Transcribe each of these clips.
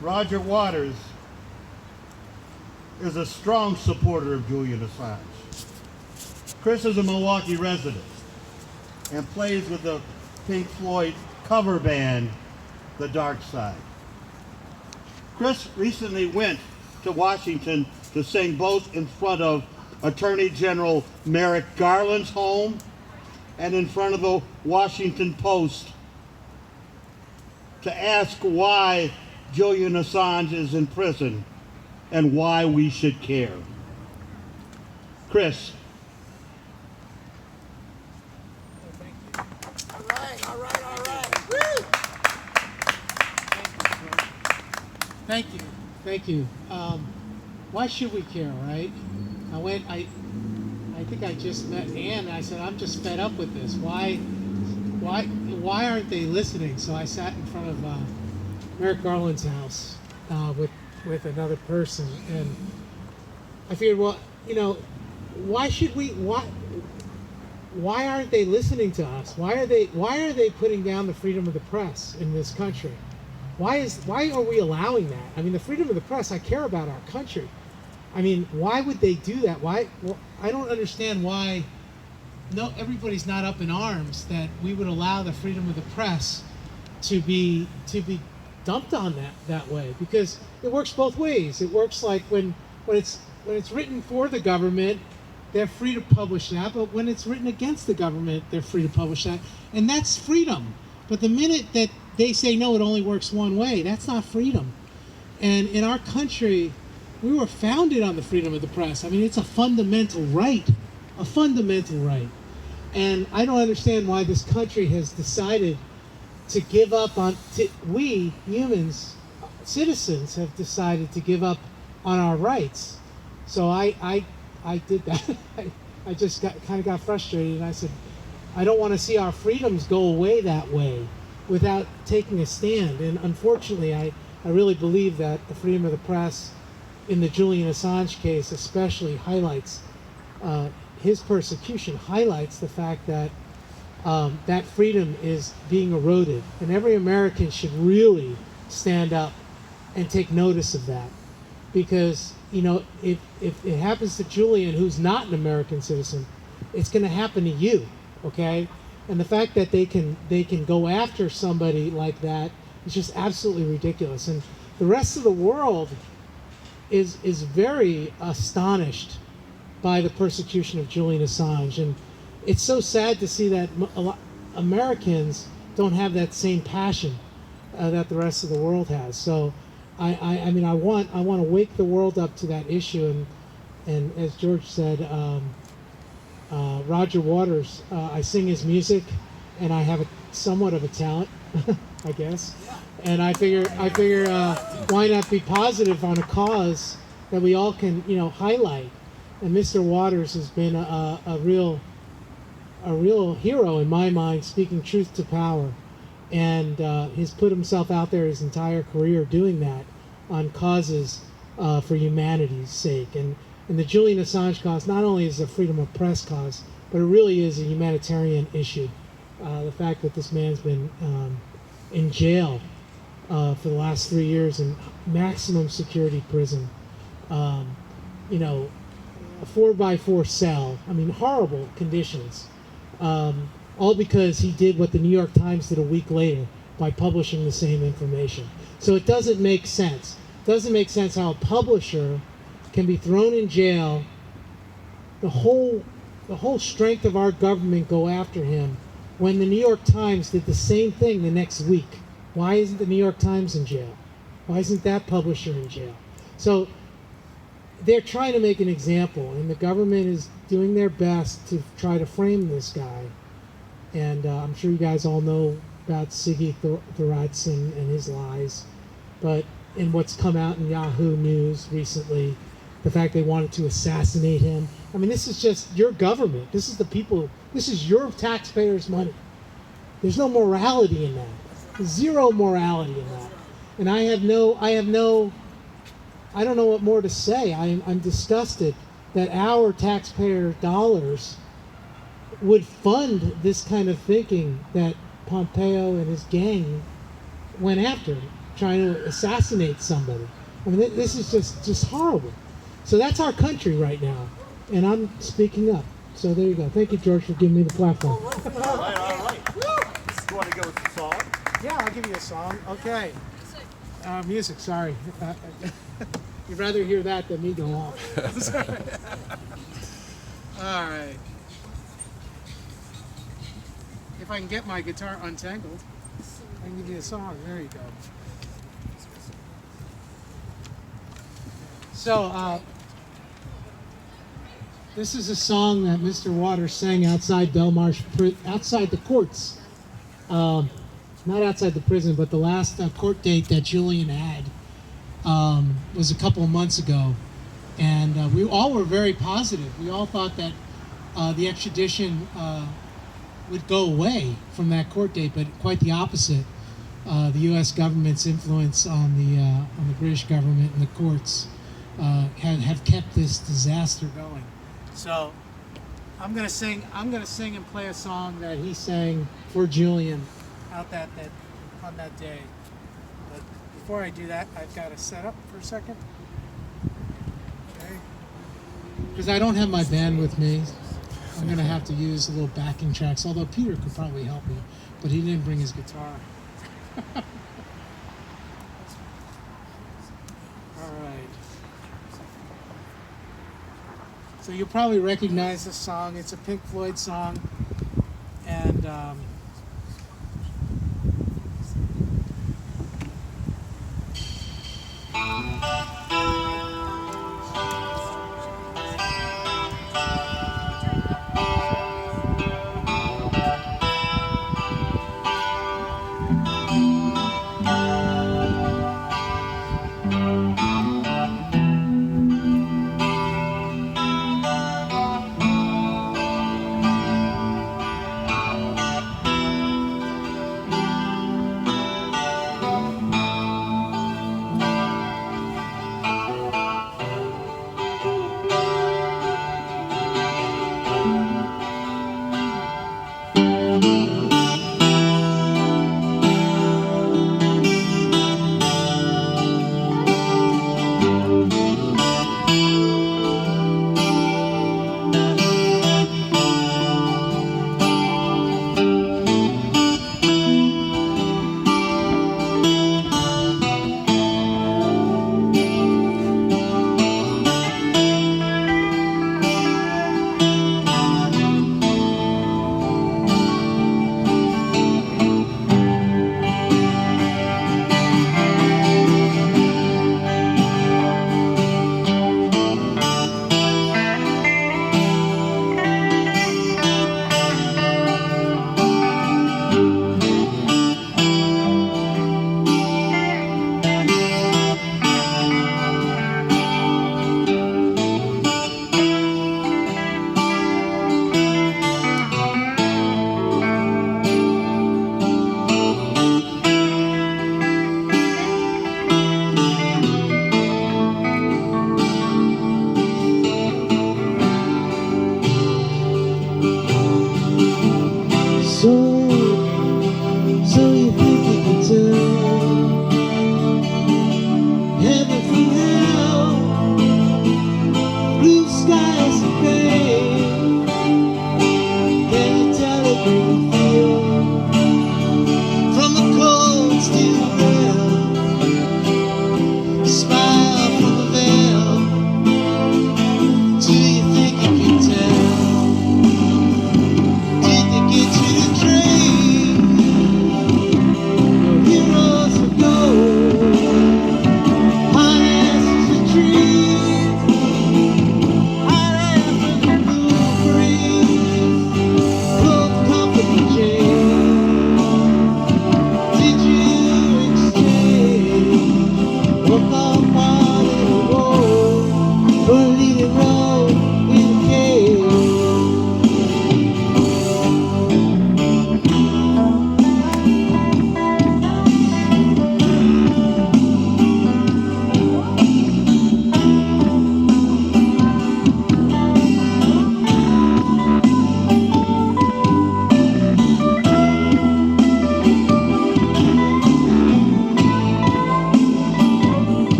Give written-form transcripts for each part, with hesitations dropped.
Roger Waters is a strong supporter of Julian Assange. Chris is a Milwaukee resident and plays with the Pink Floyd cover band, The Dark Side. Chris recently went to Washington to sing both in front of Attorney General Merrick Garland's home and in front of the Washington Post to ask why Julian Assange is in prison and why we should care. Chris. All right. Woo! Thank you. Why should we care, right? I think I just met Ann and I said, I'm just fed up with this. Why aren't they listening? So I sat in front of Merrick Garland's house with another person, and I figured, well, why aren't they listening to us? Why are they putting down the freedom of the press in this country? Why are we allowing that? I mean, the freedom of the press, I care about our country. I mean, why would they do that? Well, I don't understand why everybody's not up in arms that we would allow the freedom of the press to be dumped on that way, because it works both ways. It works like when it's written for the government, they're free to publish that, but when it's written against the government, they're free to publish that, and that's freedom. But the minute that they say no, it only works one way, that's not freedom. And in our country, we were founded on the freedom of the press. I mean, it's a fundamental right. And I don't understand why this country has decided to give up on, we humans, citizens, have decided to give up on our rights. So I did that. I just kind of got frustrated, and I said, I don't want to see our freedoms go away that way without taking a stand. And unfortunately, I really believe that the freedom of the press in the Julian Assange case especially highlights, his persecution highlights the fact that that freedom is being eroded. And every American should really stand up and take notice of that. Because, if it happens to Julian, who's not an American citizen, it's going to happen to you, okay? And the fact that they can go after somebody like that is just absolutely ridiculous. And the rest of the world is very astonished by the persecution of Julian Assange. And it's so sad to see that Americans don't have that same passion that the rest of the world has. So I mean, I want to wake the world up to that issue. And as George said, Roger Waters, I sing his music, and I have somewhat of a talent, I guess. And I figure, why not be positive on a cause that we all can, highlight. And Mr. Waters has been a real hero in my mind, speaking truth to power, and he's put himself out there his entire career doing that on causes for humanity's sake. And the Julian Assange cause not only is a freedom of press cause, but it really is a humanitarian issue. The fact that this man's been in jail for the last 3 years in maximum security prison, a 4x4 cell. I mean, horrible conditions. All because he did what the New York Times did a week later by publishing the same information. So it doesn't make sense. It doesn't make sense how a publisher can be thrown in jail, the whole strength of our government go after him, when the New York Times did the same thing the next week. Why isn't the New York Times in jail? Why isn't that publisher in jail? So they're trying to make an example, and the government is doing their best to try to frame this guy. And I'm sure you guys all know about Siggy Thoratson and his lies. But in what's come out in Yahoo News recently, the fact they wanted to assassinate him. I mean, this is just your government. This is the people. This is your taxpayers' money. There's no morality in that. Zero morality in that. And I don't know what more to say. I'm disgusted that our taxpayer dollars would fund this kind of thinking that Pompeo and his gang went after. trying to assassinate somebody. I mean, this is just horrible. So that's our country right now, and I'm speaking up. So there you go. Thank you, George, for giving me the platform. All right, all right. You want to go with the song? Yeah, I'll give you a song. Okay. Music, sorry. You'd rather hear that than me go off. All right. If I can get my guitar untangled, I can give you a song. There you go. So, this is a song that Mr. Waters sang outside Belmarsh, outside the courts. Not outside the prison, but the last court date that Julian had was a couple of months ago. And we all were very positive. We all thought that the extradition would go away from that court date, but quite the opposite. The U.S. government's influence on the British government and the courts have kept this disaster going. So I'm gonna sing and play a song that he sang for Julian out on that day. But before I do that, I've got to set up for a second. Okay. Because I don't have my band with me, I'm gonna have to use a little backing tracks. Although Peter could probably help me, but he didn't bring his guitar. All right. So you'll probably recognize this song. It's a Pink Floyd song, and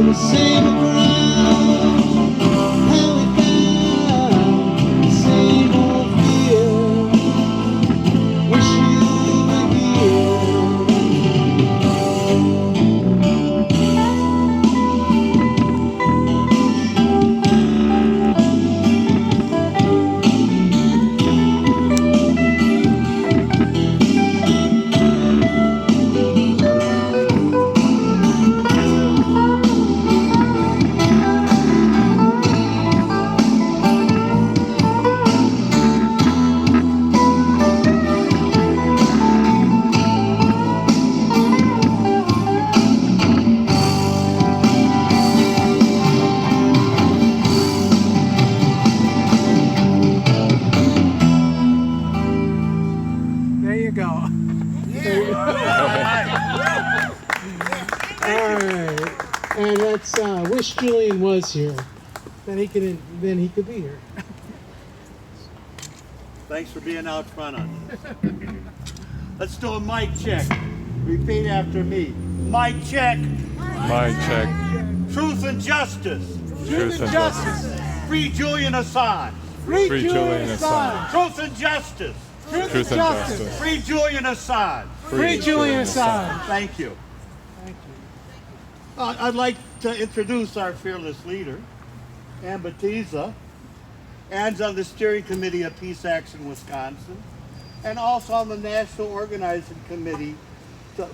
So the same ground, how we found the same old fear. Wish you were here. There you go. All right, and let's wish Julian was here. Then he could be here. Thanks for being out front on this. Let's do a mic check. Repeat after me. Mic check. Mic check. Truth and justice. Truth and justice. Free Julian Assange. Free Julian Assange. Truth and justice. Truth and justice. Free Julian Assange. Free Julian Assange. Thank you. Thank you. I'd like to introduce our fearless leader, Ann Batiza. Ann's on the steering committee of Peace Action Wisconsin, and also on the national organizing committee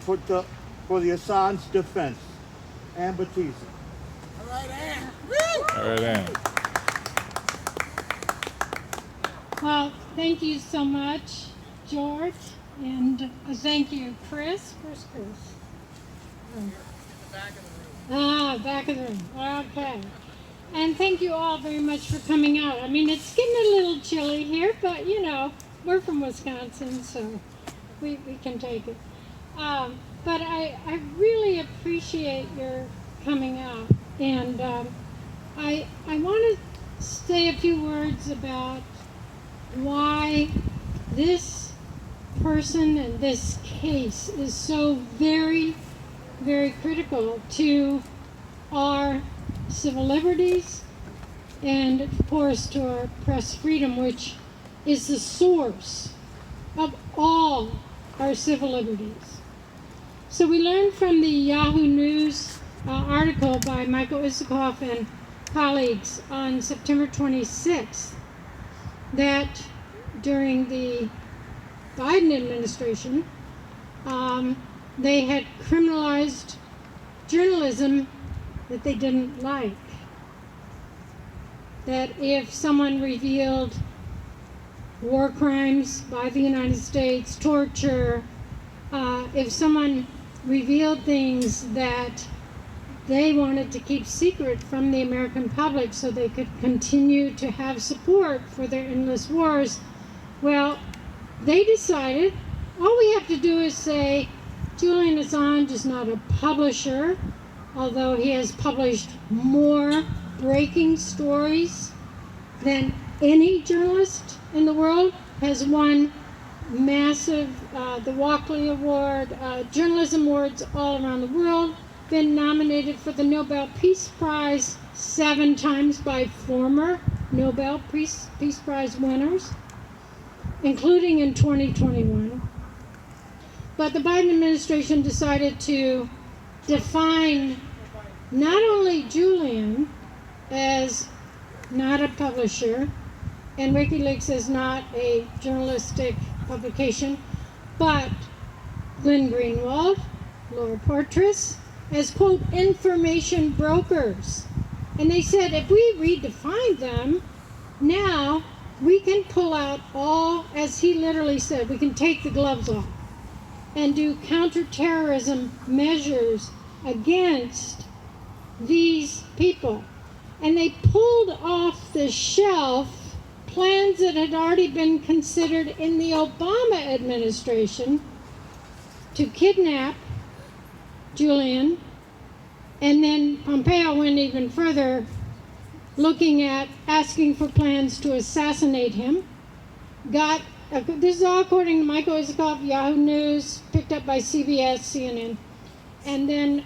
for the Assange defense. Ann Batiza. All right, Ann. Well, thank you so much, George, and thank you, Chris. Where's Chris? Back of the room. Okay. And thank you all very much for coming out. I mean, it's getting a little chilly here, but you know, we're from Wisconsin, so we can take it. But I really appreciate your coming out, and I want to say a few words about why this person and this case is so very, very critical to our civil liberties and, of course, to our press freedom, which is the source of all our civil liberties. So we learned from the Yahoo News article by Michael Isikoff and colleagues on September 26th that during the Biden administration, they had criminalized journalism that they didn't like. That if someone revealed war crimes by the United States, torture, if someone revealed things that they wanted to keep secret from the American public so they could continue to have support for their endless wars, well, they decided all we have to do is say Julian Assange is not a publisher, although he has published more breaking stories than any journalist in the world, has won massive, the Walkley Award, journalism awards all around the world, been nominated for the Nobel Peace Prize 7 times by former Nobel Peace Prize winners, including in 2021. But the Biden administration decided to define not only Julian as not a publisher, and WikiLeaks is not a journalistic publication, but Glenn Greenwald, Laura Poitras, as, quote, information brokers. And they said if we redefine them, now we can pull out all, as he literally said, we can take the gloves off and do counterterrorism measures against these people. And they pulled off the shelf plans that had already been considered in the Obama administration to kidnap Julian, and then Pompeo went even further, looking at asking for plans to assassinate him. This is all according to Michael Isikoff, Yahoo News, picked up by CBS, CNN. And then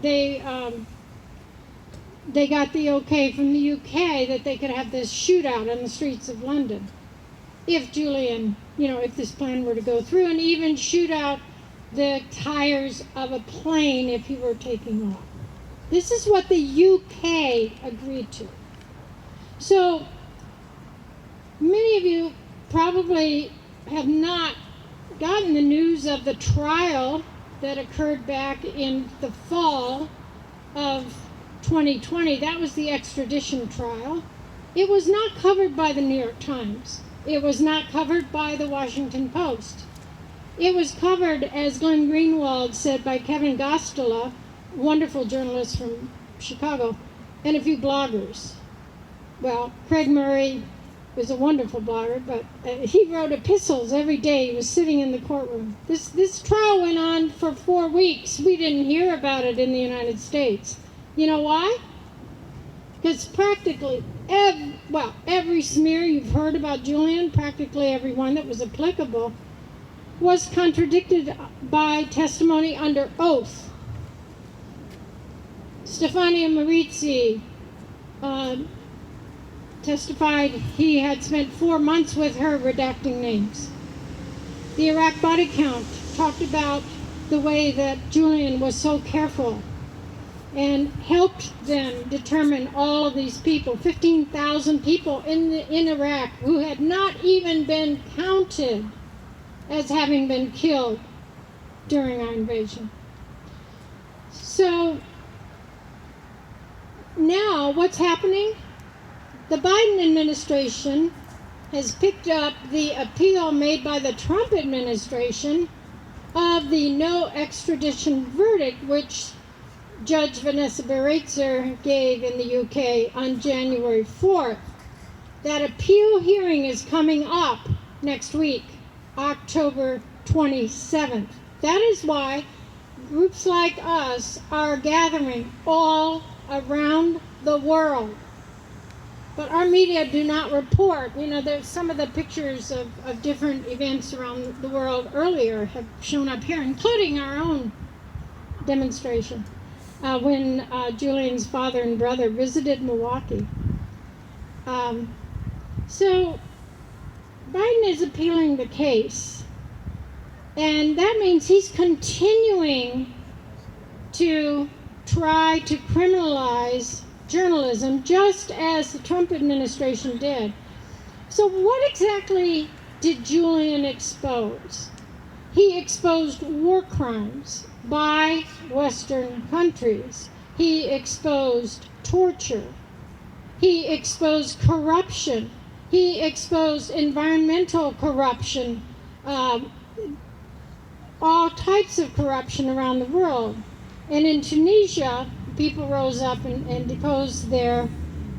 they they got the okay from the UK that they could have this shootout on the streets of London. If Julian, if this plan were to go through, and even shoot out the tires of a plane if he were taking off. This is what the UK agreed to. So, many of you probably have not gotten the news of the trial that occurred back in the fall of 2020. That was the extradition trial. It was not covered by the New York Times. It was not covered by the Washington Post. It was covered, as Glenn Greenwald said, by Kevin Gosztola, wonderful journalist from Chicago, and a few bloggers. Well, Craig Murray was a wonderful blogger, but he wrote epistles every day. He was sitting in the courtroom. This trial went on for 4 weeks. We didn't hear about it in the United States. You know why? Because practically every smear you've heard about Julian, practically every one that was applicable, was contradicted by testimony under oath. Stefania Marizzi testified he had spent 4 months with her redacting names. The Iraq body count talked about the way that Julian was so careful and helped them determine all of these people, 15,000 people in Iraq who had not even been counted as having been killed during our invasion. So now what's happening? The Biden administration has picked up the appeal made by the Trump administration of the no extradition verdict, which Judge Vanessa Beretzer gave in the UK on January 4th. That appeal hearing is coming up next week, October 27th. That is why groups like us are gathering all around the world. But our media do not report. There's some of the pictures of different events around the world earlier have shown up here, including our own demonstration when Julian's father and brother visited Milwaukee. So Biden is appealing the case, and that means he's continuing to try to criminalize journalism, just as the Trump administration did. So what exactly did Julian expose? He exposed war crimes by Western countries. He exposed torture. He exposed corruption. He exposed environmental corruption, all types of corruption around the world. And in Tunisia, people rose up and deposed their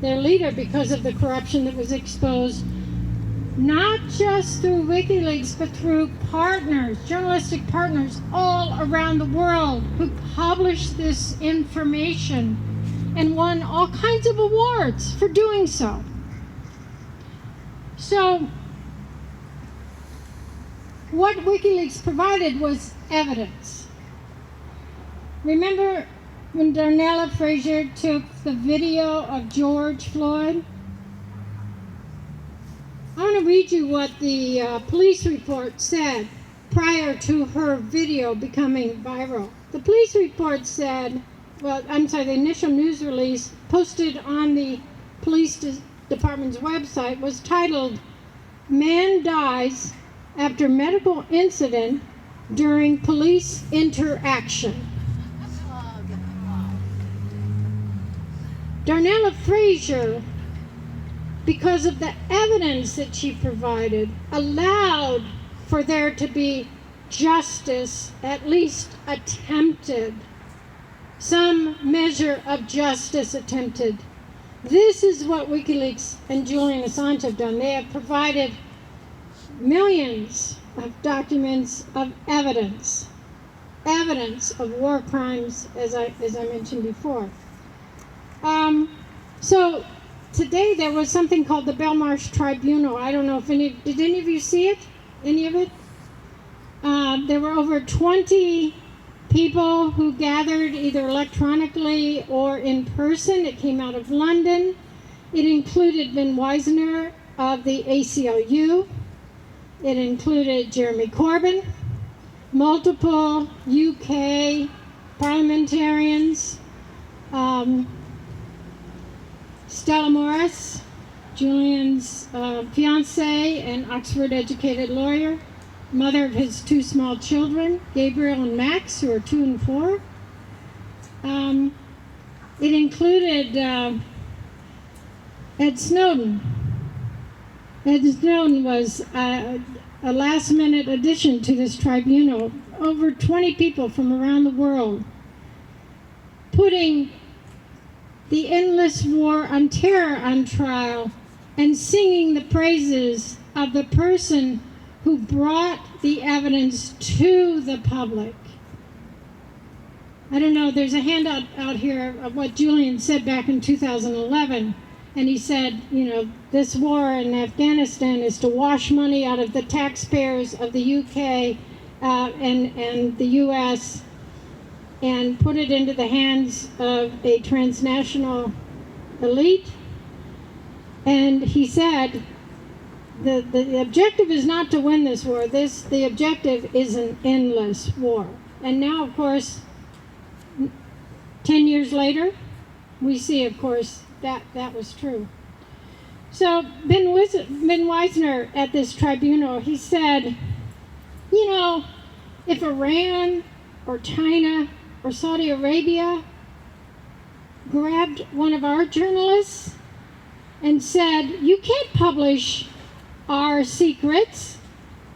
leader because of the corruption that was exposed, not just through WikiLeaks, but through partners, journalistic partners all around the world who published this information and won all kinds of awards for doing so. So, what WikiLeaks provided was evidence. Remember when Darnella Frazier took the video of George Floyd? I want to read you what the police report said prior to her video becoming viral. The police report said, the initial news release posted on the police department's website was titled, "Man Dies After Medical Incident During Police Interaction." Darnella Frazier, because of the evidence that she provided, allowed for there to be justice, at least attempted. Some measure of justice attempted. This is what WikiLeaks and Julian Assange have done. They have provided millions of documents of evidence of war crimes, as I mentioned before. So today there was something called the Belmarsh Tribunal. I don't know if did any of you see it? Any of it? There were over 20 people who gathered either electronically or in person. It came out of London. It included Ben Weisner of the ACLU. It included Jeremy Corbyn, multiple UK parliamentarians, Stella Morris, Julian's fiance and Oxford-educated lawyer, mother of his 2 small children, Gabriel and Max, who are 2 and 4. It included Ed Snowden. Ed Snowden was a last-minute addition to this tribunal. Over 20 people from around the world putting the endless war on terror on trial and singing the praises of the person who brought the evidence to the public. I don't know, there's a handout out here of what Julian said back in 2011. And he said, you know, this war in Afghanistan is to wash money out of the taxpayers of the UK and the US and put it into the hands of a transnational elite. And he said, the objective is not to win this war. The objective is an endless war. And now, of course, 10 years later, we see, of course, that was true. So Ben Weisner at this tribunal, he said, you know, if Iran or China or Saudi Arabia grabbed one of our journalists and said, you can't publish our secrets,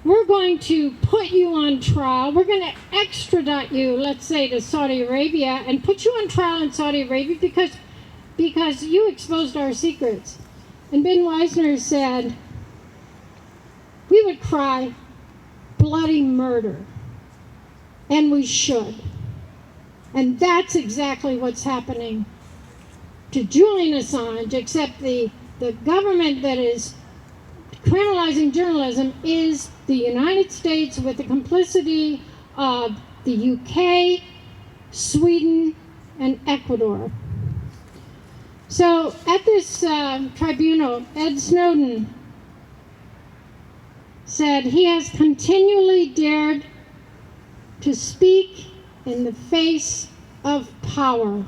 we're going to put you on trial, we're going to extradite you, let's say, to Saudi Arabia and put you on trial in Saudi Arabia because you exposed our secrets. And Ben Weisner said, we would cry bloody murder, and we should. And that's exactly what's happening to Julian Assange, except the government that is criminalizing journalism is the United States with the complicity of the UK, Sweden, and Ecuador. So at this tribunal, Ed Snowden said he has continually dared to speak in the face of power.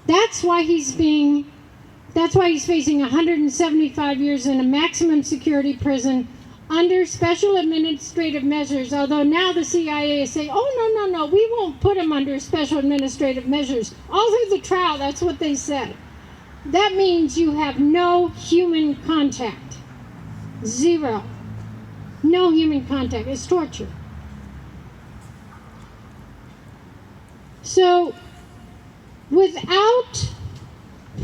That's why he's facing 175 years in a maximum security prison under special administrative measures, although now the CIA is saying, oh, no, we won't put him under special administrative measures. All through the trial, that's what they said. That means you have no human contact. 0. No human contact. It's torture. So, without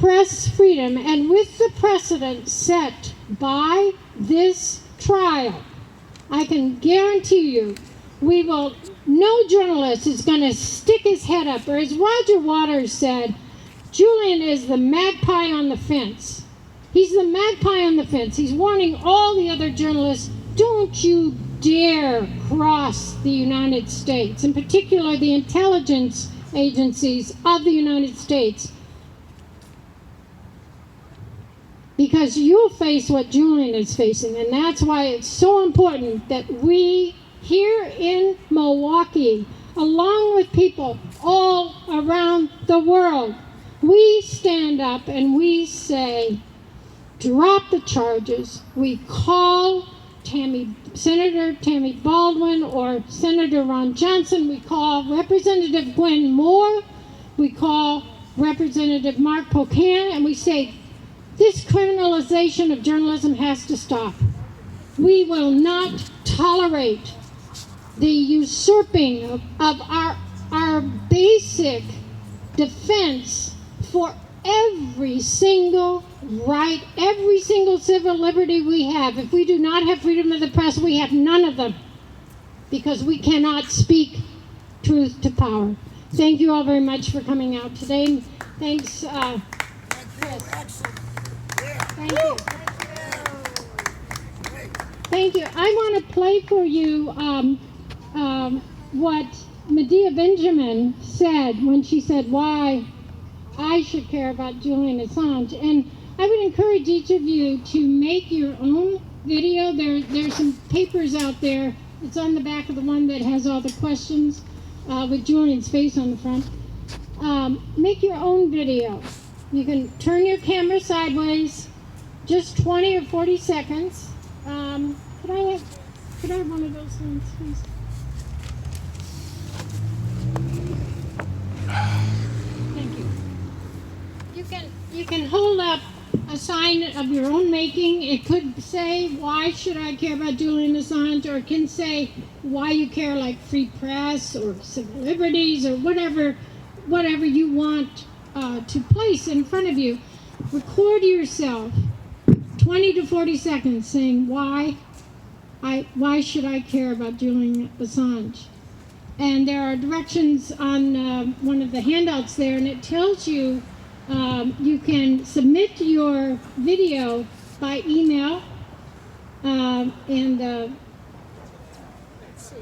press freedom and with the precedent set by this trial, I can guarantee you no journalist is going to stick his head up, or as Roger Waters said, Julian is the magpie on the fence. He's the magpie on the fence. He's warning all the other journalists, don't you dare cross the United States, in particular the intelligence agencies of the United States, because you'll face what Julian is facing. And that's why it's so important that we here in Milwaukee, along with people all around the world, we stand up and we say, drop the charges. We call Senator Tammy Baldwin or Senator Ron Johnson. We call Representative Gwen Moore. We call Representative Mark Pocan, and we say, this criminalization of journalism has to stop. We will not tolerate the usurping of our basic defense for every single right, every single civil liberty we have. If we do not have freedom of the press, we have none of them, because we cannot speak truth to power. Thank you all very much for coming out today. Thanks, Chris. Thank you. Thank you. I want to play for you what Medea Benjamin said when she said why I should care about Julian Assange. And I would encourage each of you to make your own video. There's some papers out there. It's on the back of the one that has all the questions with Julian's face on the front. Make your own video. You can turn your camera sideways, just 20 or 40 seconds. Could I have one of those ones, please? Thank you. You can hold up a sign of your own making. It could say, why should I care about Julian Assange? Or it can say why you care, like free press or civil liberties or whatever you want to place in front of you. Record yourself 20 to 40 seconds saying why should I care about Julian Assange? And there are directions on one of the handouts there, and it tells you you can submit your video by email, let's see.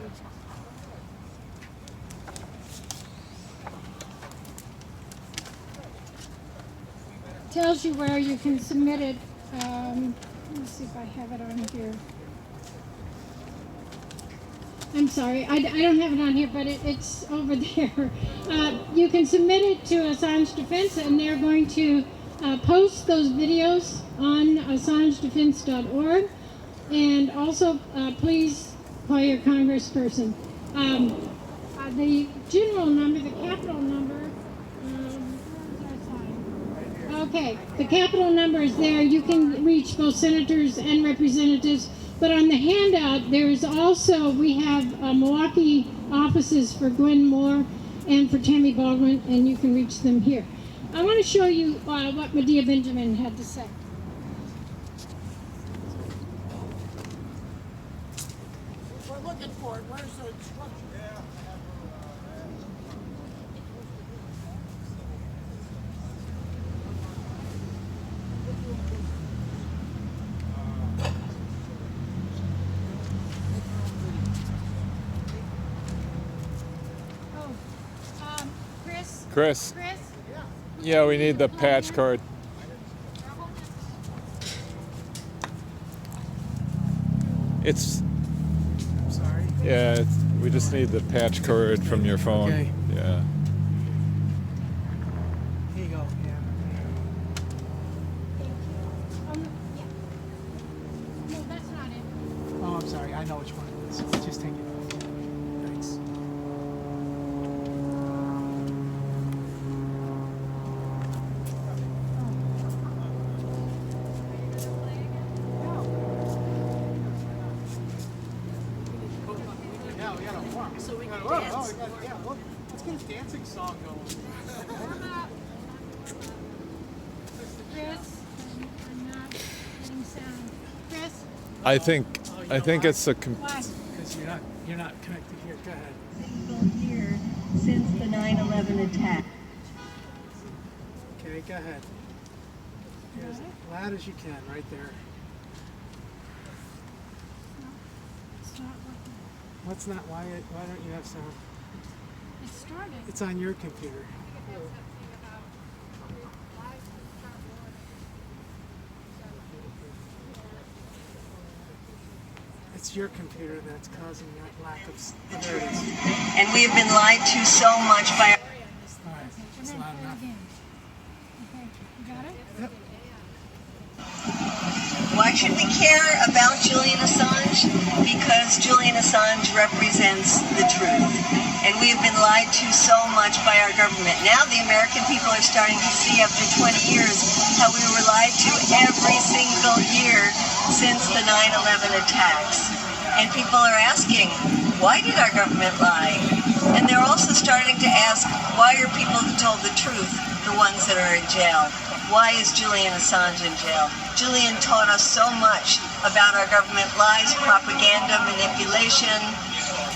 Tells you where you can submit it. Let me see if I have it on here. I'm sorry, I don't have it on here, but it's over there. You can submit it to Assange Defense, and they're going to post those videos on AssangeDefense.org. And also, please call your congressperson. The general number, the capital number, okay, the capital number is there. You can reach both senators and representatives. But on the handout, there's also, we have Milwaukee offices for Gwen Moore and for Tammy Baldwin, and you can reach them here. I want to show you what Medea Benjamin had to say. We're looking for it. Where's the instruction? Chris? Yeah, we need the patch cord. Sorry. Yeah, we just need the patch cord from your phone. Okay. Yeah. Here you go. Yeah. No, that's not it. Oh, I'm sorry. I know which one it is. Just take it off. Thanks. Let's get a dancing song going. Chris, I'm not getting sound. Chris? I think it's a Why? Because you're not connected here. Go ahead. Single year since the 9/11 attack. Okay, go ahead. You're as loud as you can, right there. It's not working. What's not? Why don't you have sound? It started. It's on your computer. It's your computer that's causing that lack of. There it is. And we have been lied to so much by All right, it's loud enough. Okay, you got it? Yep. Why should we care about Julian Assange? Because Julian Assange represents the truth. And we have been lied to so much by our government. Now the American people are starting to see after 20 years how we were lied to every single year since the 9/11 attacks. And people are asking, why did our government lie? And they're also starting to ask, why are people who told the truth the ones that are in jail? Why is Julian Assange in jail? Julian taught us so much about our government lies, propaganda, manipulation,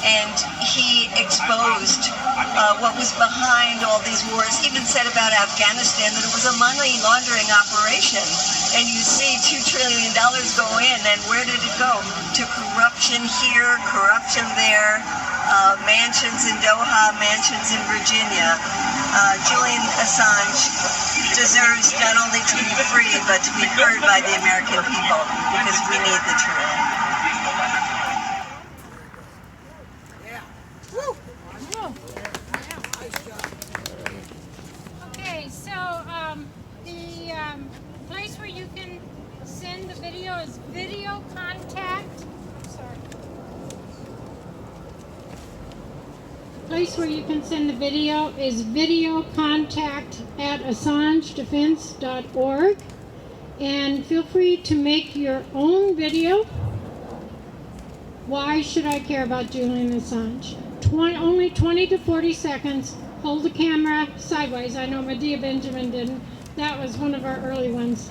and he exposed what was behind all these wars. He even said about Afghanistan that it was a money laundering operation. And you see $2 trillion go in, and where did it go? To corruption here, corruption there. mansions in Doha, mansions in Virginia. Julian Assange deserves not only to be free, but to be heard by the American people, because we need the truth. Okay, so the place where you can send the video is video contact. The place where you can send the video is video contact at AssangeDefense.org. And feel free to make your own video. Why should I care about Julian Assange? Only 20 to 40 seconds. Hold the camera sideways. I know Medea Benjamin didn't. That was one of our early ones.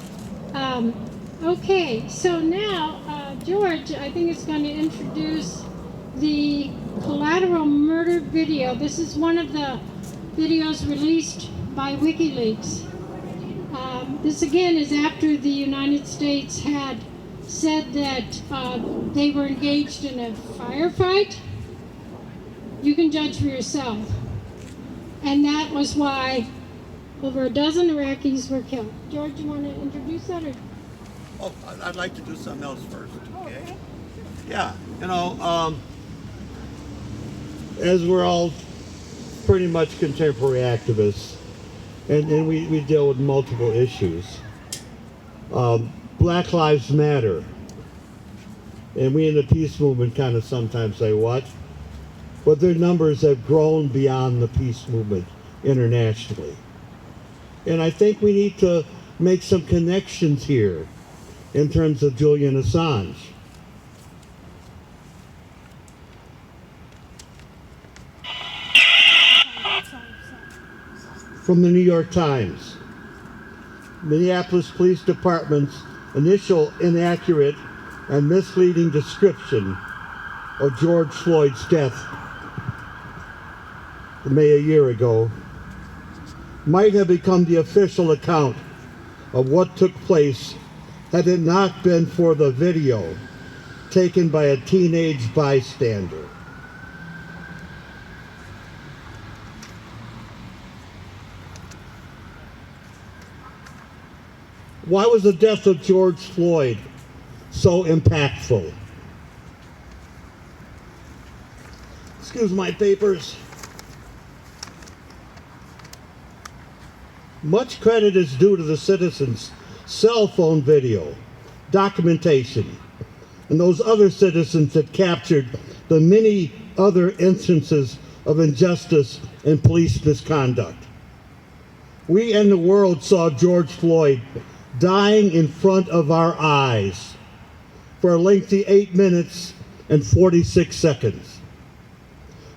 Okay, so now George, I think, is going to introduce the Collateral Murder video. This is one of the videos released by WikiLeaks. This again is after the United States had said that they were engaged in a firefight. You can judge for yourself. And that was why over a dozen Iraqis were killed. George, you want to introduce that? Or? Oh, I'd like to do something else first. Okay. Yeah, you know, as we're all pretty much contemporary activists, and we deal with multiple issues. Black Lives Matter. And we in the peace movement kind of sometimes say, what? But their numbers have grown beyond the peace movement internationally. And I think we need to make some connections here in terms of Julian Assange. From the New York Times. Minneapolis Police Department's initial inaccurate and misleading description of George Floyd's death May a year ago might have become the official account of what took place had it not been for the video taken by a teenage bystander. Why was the death of George Floyd so impactful? Excuse my papers. Much credit is due to the citizens' cell phone video, documentation, and those other citizens that captured the many other instances of injustice and police misconduct. We and the world saw George Floyd dying in front of our eyes for a lengthy 8 minutes and 46 seconds.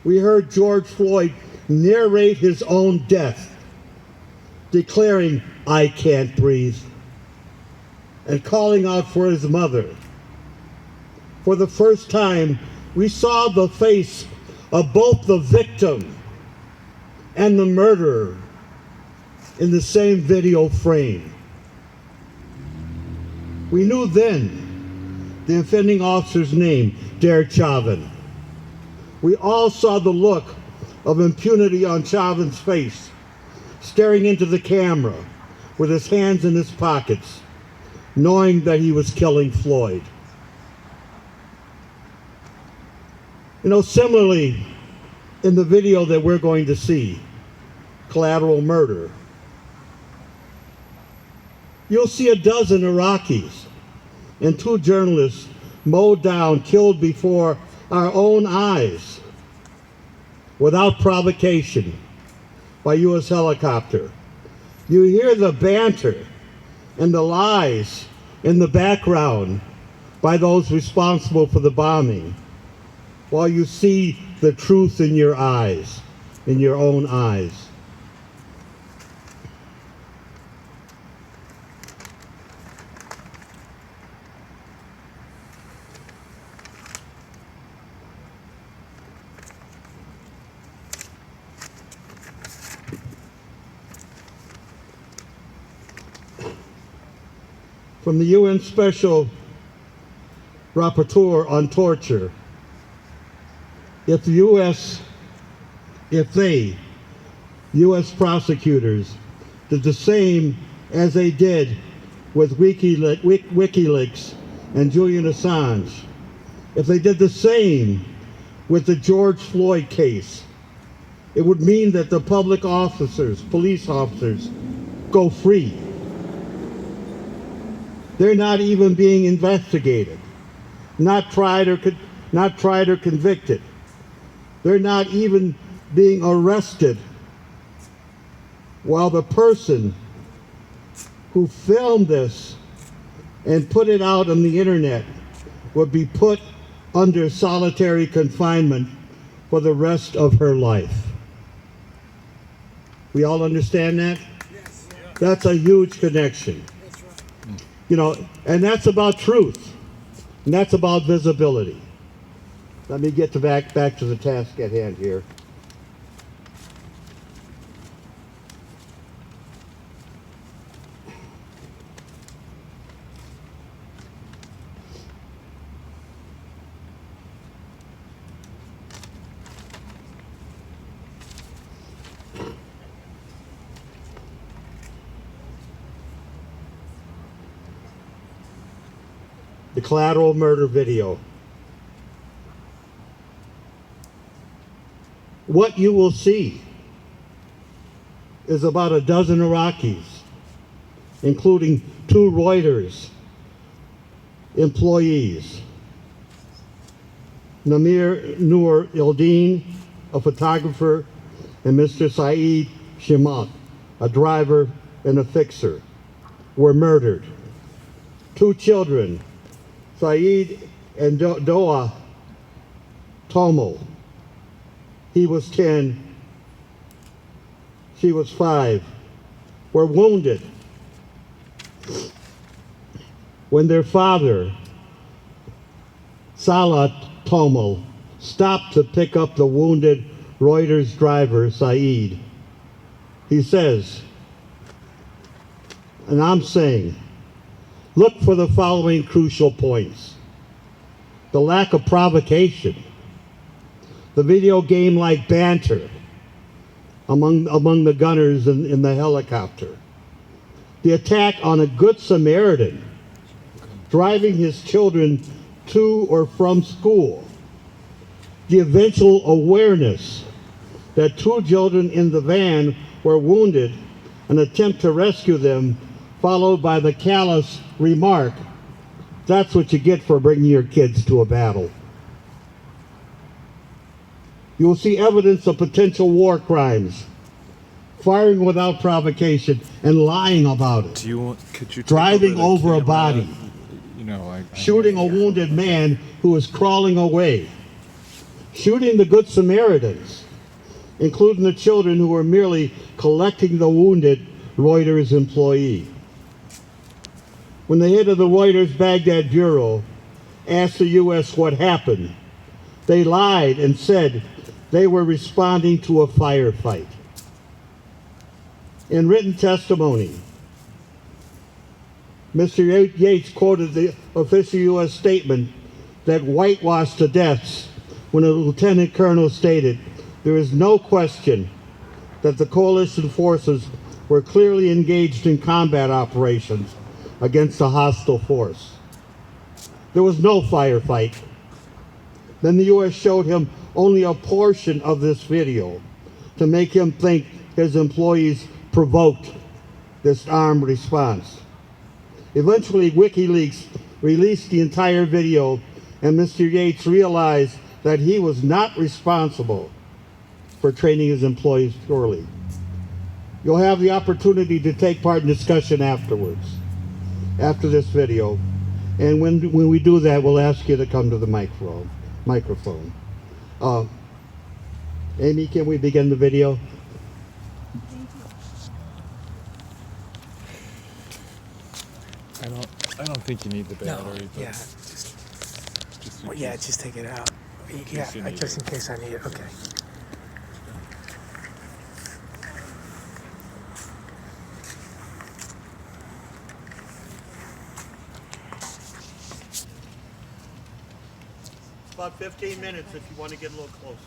We heard George Floyd narrate his own death, declaring, "I can't breathe," and calling out for his mother. For the first time, we saw the face of both the victim and the murderer in the same video frame. We knew then the offending officer's name, Derek Chauvin. We all saw the look of impunity on Chauvin's face, staring into the camera with his hands in his pockets, knowing that he was killing Floyd. You know, similarly, in the video that we're going to see, Collateral Murder, you'll see a dozen Iraqis and 2 journalists mowed down, killed before our own eyes, without provocation, by U.S. helicopter. You hear the banter and the lies in the background by those responsible for the bombing, while you see the truth in your eyes, in your own eyes. From the UN Special Rapporteur on Torture, if they, U.S. prosecutors, did the same as they did with WikiLeaks and Julian Assange, if they did the same with the George Floyd case, it would mean that the public officers, police officers, go free. They're not even being investigated, not tried or convicted. They're not even being arrested, while the person who filmed this and put it out on the internet would be put under solitary confinement for the rest of her life. We all understand that? Yes. That's a huge connection. That's right. You know, and that's about truth. And that's about visibility. Let me get back to the task at hand here. The Collateral Murder video. What you will see is about a dozen Iraqis, including 2 Reuters employees, Namir Noor Ildeen, a photographer, and Mr. Saeed Shimat, a driver and a fixer, were murdered. 2 children, Saeed and Doa Tomo. He was 10, she was 5, were wounded when their father, Salah Tomo, stopped to pick up the wounded Reuters driver, Saeed. He says, and I'm saying, look for the following crucial points: the lack of provocation, the video game-like banter among the gunners in the helicopter, the attack on a good Samaritan driving his children to or from school, the eventual awareness that 2 children in the van were wounded, an attempt to rescue them, followed by the callous remark, "That's what you get for bringing your kids to a battle." You will see evidence of potential war crimes, firing without provocation and lying about it, Could you driving over a body, You know, shooting a wounded man who was crawling away, shooting the Good Samaritans, including the children who were merely collecting the wounded Reuters employee. When the head of the Reuters Baghdad Bureau asked the U.S. what happened, they lied and said they were responding to a firefight. In written testimony, Mr. Yates quoted the official U.S. statement that whitewashed the deaths when a lieutenant colonel stated, "There is no question that the coalition forces were clearly engaged in combat operations against a hostile force. There was no firefight." Then the U.S. showed him only a portion of this video to make him think his employees provoked this armed response. Eventually, WikiLeaks released the entire video, and Mr. Yates realized that he was not responsible for training his employees purely. You'll have the opportunity to take part in discussion afterwards, after this video. And when we do that, we'll ask you to come to the microphone. Amy, can we begin the video? I don't think you need the battery. No, yeah, just take it out. Yeah, just in case I need it. Okay. About 15 minutes if you want to get a little closer.